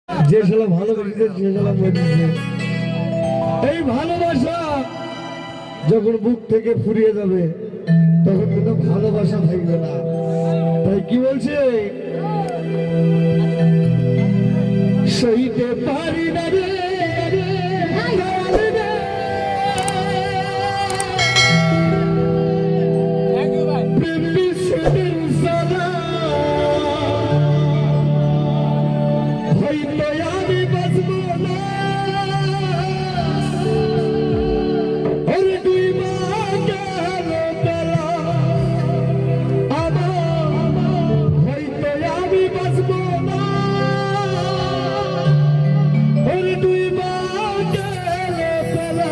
যে শালা ভালোবেসেছে সে শালা মরেছে। এই ভালোবাসা যখন বুক থেকে ফুরিয়ে যাবে তখন কিন্তু ভালোবাসা থাকবে না। তাই কি বলছে, সইতে পারি না রে প্রেম বিচ্ছেদের জ্বালা, হয়তো আমি বাঁচব না। ওরে দুই মা গেল বেলা আমার, হয়তো আমি বাঁচব না। ওরে দুই মা গেল বেলা।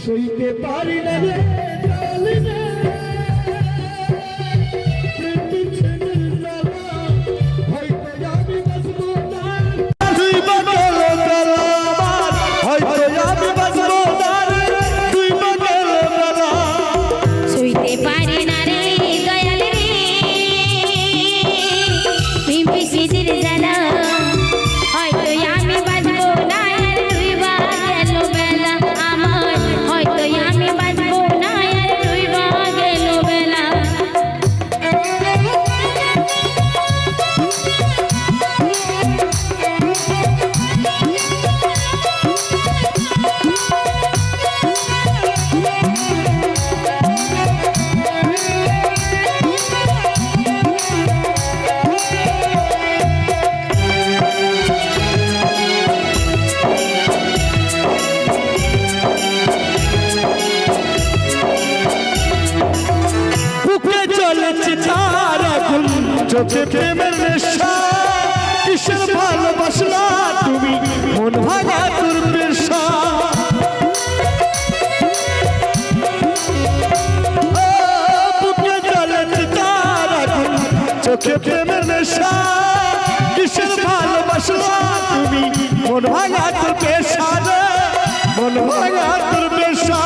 সইতে পারি না রে জালিমে প্রেম বিচ্ছেদের জ্বালা, হয়তো আমি বাঁচব না। তুই বাঁচল বেলা আমার, হয়তো আমি বাঁচব না রে। তুই বাঁচল বেলা সইতে পারি না রে দয়াল রে প্রেম বিচ্ছেদের জ্বালা, হয়তো আমি বাঁচবো না। আর তুই বা গেল বেলা আমার, হয়তো আমি বাঁচবো না। আর তুই বা গেল বেলা। বুকে চলেছে তার এখন চোখে প্রেমের নেশা। কিসের ভালোবাসলা তুমি মন ভাঙা তোর পেশা। ও, বুকে চলেছে তার এখন চোখে প্রেমের নেশা। কিসের ভালোবাসলা তুমি মন ভাঙা তোর পেশা রে, মন ভাঙা তোর পেশা।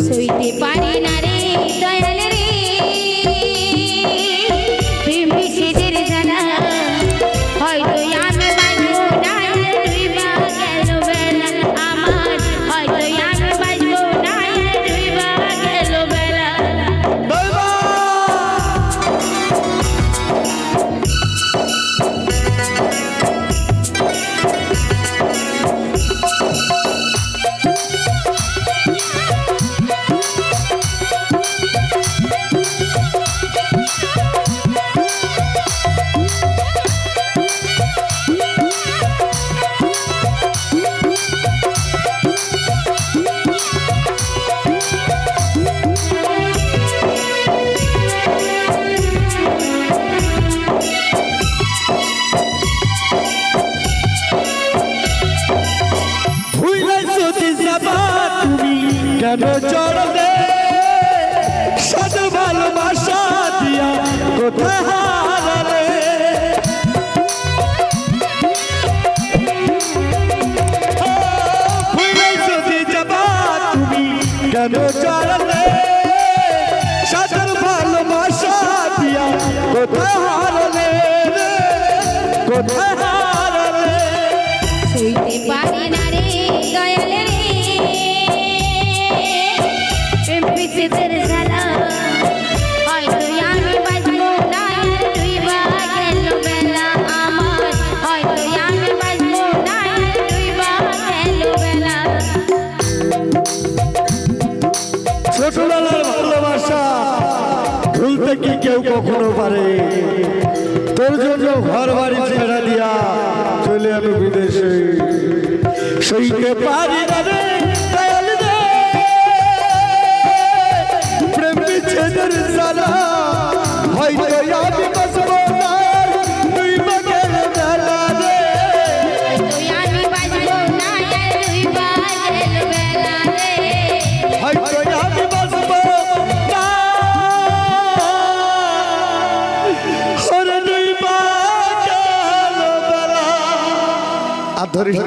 সইতে পারি না রে দয়াল রে প্রেম বিচ্ছেদের জ্বালা, হয়তো আমি বাঁচবো না। আর তুই বা গেল বেলা আমার, হয়তো আমি বাঁচবো না। আর তুই বা গেল বেলা। কেন চলবে সদ ভালোবাসা দিয়া কোথায় হারালে। ভুলে যদি যাবা তুমি কেন চললে সদ ভালোবাসা দিয়া কোথায় হারালে, কোথায় হারালে। সইতে পারি না রে দয়াল রে প্রেম বিচ্ছেদের জ্বালা, হয়তো আমি বাঁচবো না। আর তুই বা গেল বেলা আমার, হয়তো আমি বাঁচবো না। আর তুই বা গেল বেলা। ছোটবেলার ভালোবাসা ভুলতে কি কেউ কখনো পারে? তোর জন্য ঘর বাড়ি ছেড়ে দিয়া চলে আমি বিদেশে। সইতে পারি না রে দয়াল রে প্রেম বিচ্ছেদের জ্বালা হয়তো আমি বাঁচবো না তুই বাগের বেলা রে হয়তো আমি বাঁচবো না ওরে তুই বাগের বেলা আর ধরিস